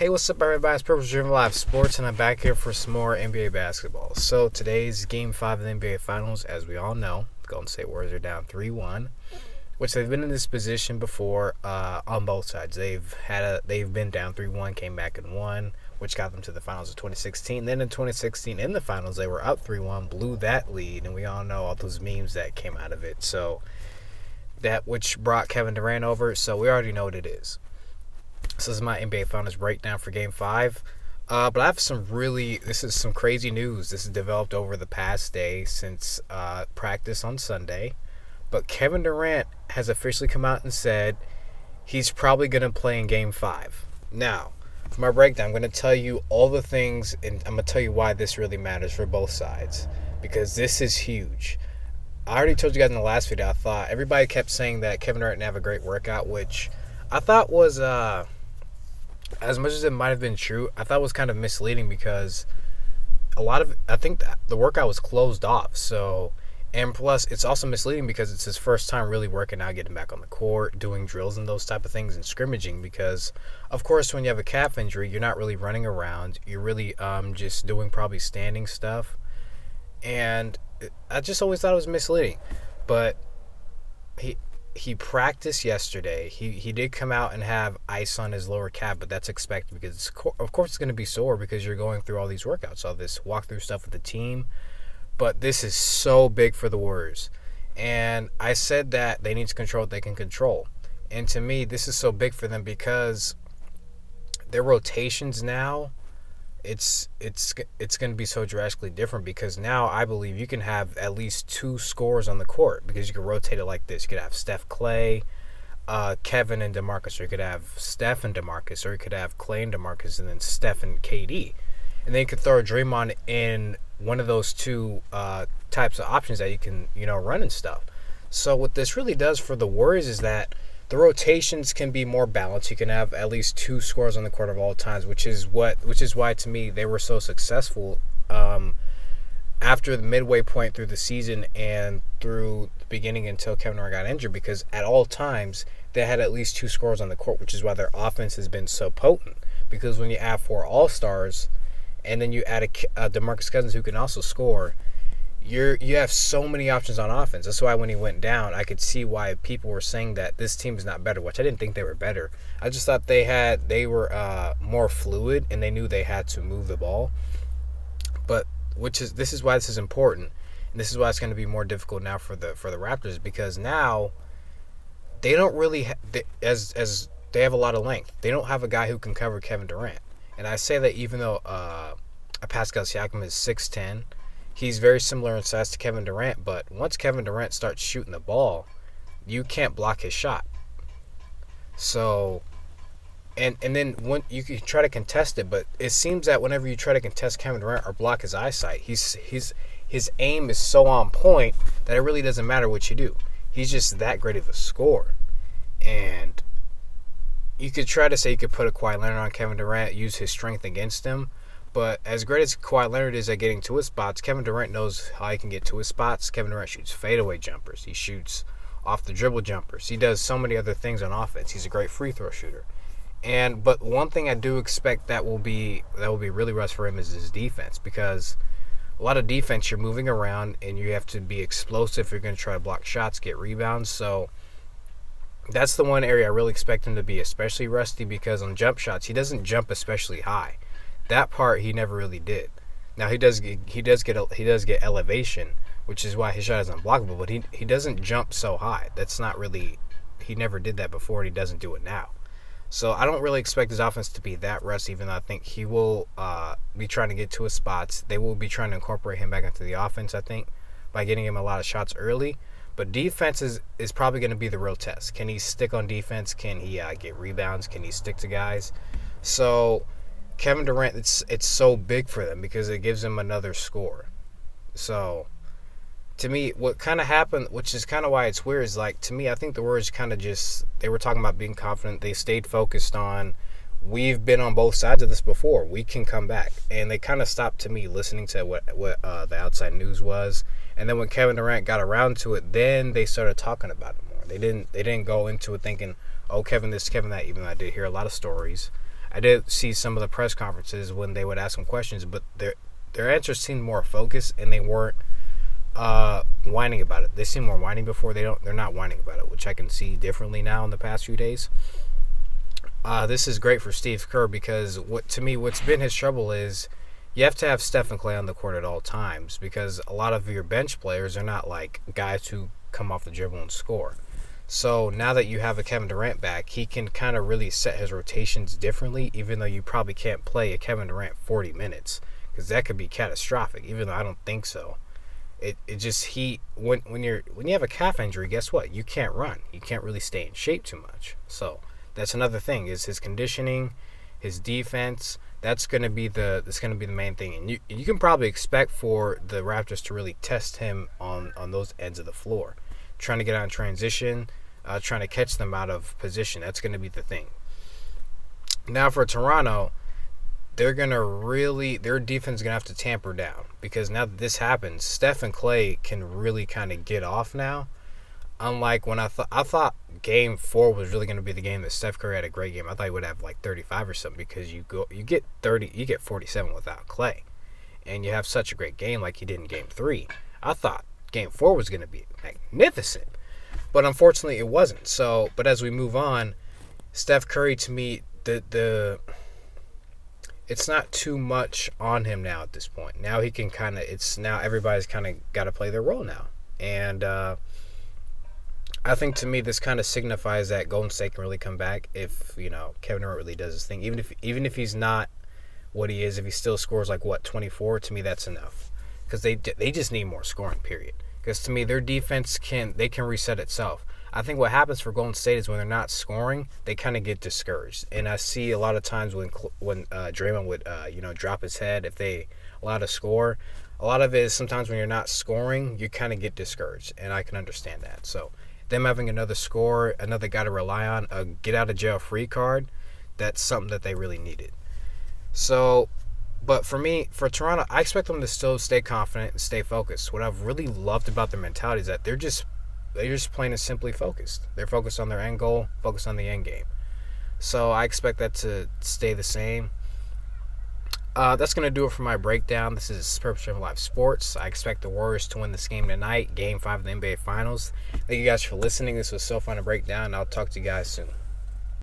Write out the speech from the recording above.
Hey, what's up, everybody? It's Purpose Driven Live Sports, and I'm back here for some more NBA basketball. So today's Game 5 of the NBA Finals. As we all know, the Golden State Warriors are down 3-1, which they've been in this position before on both sides. They've been down 3-1, came back and won, which got them to the finals of 2016. Then in 2016, in the finals, they were up 3-1, blew that lead, and we all know all those memes that came out of it. So that which brought Kevin Durant over, so we already know what it is. This is my NBA Finals breakdown for Game 5. But I have this is some crazy news. This has developed over the past day since practice on Sunday. But Kevin Durant has officially come out and said he's probably going to play in Game 5. Now, for my breakdown, I'm going to tell you all the things, and I'm going to tell you why this really matters for both sides. Because this is huge. I already told you guys in the last video, I thought everybody kept saying that Kevin Durant didn't have a great workout, which I thought was, as much as it might have been true, I thought it was kind of misleading because I think the workout was closed off. So, and plus, it's also misleading because it's his first time really working out, getting back on the court, doing drills and those type of things, and scrimmaging. Because, of course, when you have a calf injury, you're not really running around. You're really just doing probably standing stuff. And I just always thought it was misleading. But he practiced yesterday. He did come out and have ice on his lower calf, but that's expected because, of course, it's going to be sore because you're going through all these workouts, all this walkthrough stuff with the team. But this is so big for the Warriors. And I said that they need to control what they can control. And to me, this is so big for them because their rotations now, it's going to be so drastically different because now I believe you can have at least two scorers on the court because you can rotate it like this. You could have Steph, Clay, Kevin, and DeMarcus, or you could have Steph and DeMarcus, or you could have Clay and DeMarcus, and then Steph and KD. And then you could throw Draymond in one of those two types of options that you can, run and stuff. So what this really does for the Warriors is that the rotations can be more balanced. You can have at least two scorers on the court of all times, which is why to me they were so successful after the midway point through the season and through the beginning until Kevin Durant got injured, because at all times they had at least two scorers on the court, which is why their offense has been so potent. Because when you add four All-Stars and then you add a DeMarcus Cousins who can also score, you have so many options on offense. That's why when he went down, I could see why people were saying that this team is not better, which I didn't think they were better. I just thought they were more fluid and they knew they had to move the ball. But this is why this is important, and this is why it's going to be more difficult now for the Raptors, because now they don't really as they have a lot of length. They don't have a guy who can cover Kevin Durant, and I say that even though Pascal Siakam is 6'10". He's very similar in size to Kevin Durant, but once Kevin Durant starts shooting the ball, you can't block his shot. So, and then when you can try to contest it, but it seems that whenever you try to contest Kevin Durant or block his eyesight, his aim is so on point that it really doesn't matter what you do. He's just that great of a scorer. And you could try to say you could put a Kawhi Leonard on Kevin Durant, use his strength against him. But as great as Kawhi Leonard is at getting to his spots, Kevin Durant knows how he can get to his spots. Kevin Durant shoots fadeaway jumpers. He shoots off the dribble jumpers. He does so many other things on offense. He's a great free throw shooter. But one thing I do expect that will be really rough for him is his defense, because a lot of defense, you're moving around and you have to be explosive if you're going to try to block shots, get rebounds. So that's the one area I really expect him to be especially rusty, because on jump shots, he doesn't jump especially high. That part he never really did. Now he does get elevation, which is why his shot is unblockable. But he doesn't jump so high. That's not really, he never did that before, and he doesn't do it now. So I don't really expect his offense to be that rusty, even though I think he will be trying to get to his spots. They will be trying to incorporate him back into the offense, I think, by getting him a lot of shots early. But defense is probably going to be the real test. Can he stick on defense? Can he get rebounds? Can he stick to guys? So Kevin Durant, it's so big for them because it gives them another score. So, to me, what kind of happened, which is kind of why it's weird, is to me, I think the Warriors kind of they were talking about being confident. They stayed focused on, we've been on both sides of this before. We can come back. And they kind of stopped, to me, listening to what the outside news was. And then when Kevin Durant got around to it, then they started talking about it more. They didn't go into it thinking, oh, Kevin this, Kevin that, even though I did hear a lot of stories. I did see some of the press conferences when they would ask him questions, but their answers seemed more focused, and they weren't whining about it. They seem more whining before. They're not whining about it, which I can see differently now in the past few days. This is great for Steve Kerr because what's been his trouble is you have to have Steph and Clay on the court at all times because a lot of your bench players are not like guys who come off the dribble and score. So now that you have a Kevin Durant back, he can kind of really set his rotations differently, even though you probably can't play a Kevin Durant 40 minutes because that could be catastrophic, even though I don't think so. When you have a calf injury, guess what? You can't run. You can't really stay in shape too much. So that's another thing is his conditioning, his defense. That's going to be the main thing. And you can probably expect for the Raptors to really test him on those ends of the floor, trying to get out in transition, trying to catch them out of position. That's going to be the thing. Now for Toronto, their defense is going to have to tamper down because now that this happens, Steph and Clay can really kind of get off now. Unlike when I thought Game 4 was really going to be the game that Steph Curry had a great game. I thought he would have like 35 or something because you get 47 without Clay, and you have such a great game like he did in Game 3. I thought Game 4 was going to be magnificent, but unfortunately it wasn't. So, but as we move on, Steph Curry to me it's not too much on him now at this point. Now he can now everybody's kind of got to play their role now. And I think to me this kind of signifies that Golden State can really come back if, Kevin Durant really does his thing. Even if he's not what he is, if he still scores like 24, to me that's enough. Because they just need more scoring, period. Because to me their defense can reset itself. I think what happens for Golden State is when they're not scoring, they kind of get discouraged. And I see a lot of times when Draymond would drop his head if they allow to score. A lot of it is sometimes when you're not scoring, you kind of get discouraged, and I can understand that. So them having another scorer, another guy to rely on, a get out of jail free card, that's something that they really needed. So, but for Toronto, I expect them to still stay confident and stay focused. What I've really loved about their mentality is that they're just plain and simply focused. They're focused on their end goal, focused on the end game. So I expect that to stay the same. That's going to do it for my breakdown. This is Purpose Driven Live Sports. I expect the Warriors to win this game tonight, Game 5 of the NBA Finals. Thank you guys for listening. This was so fun to break down. I'll talk to you guys soon.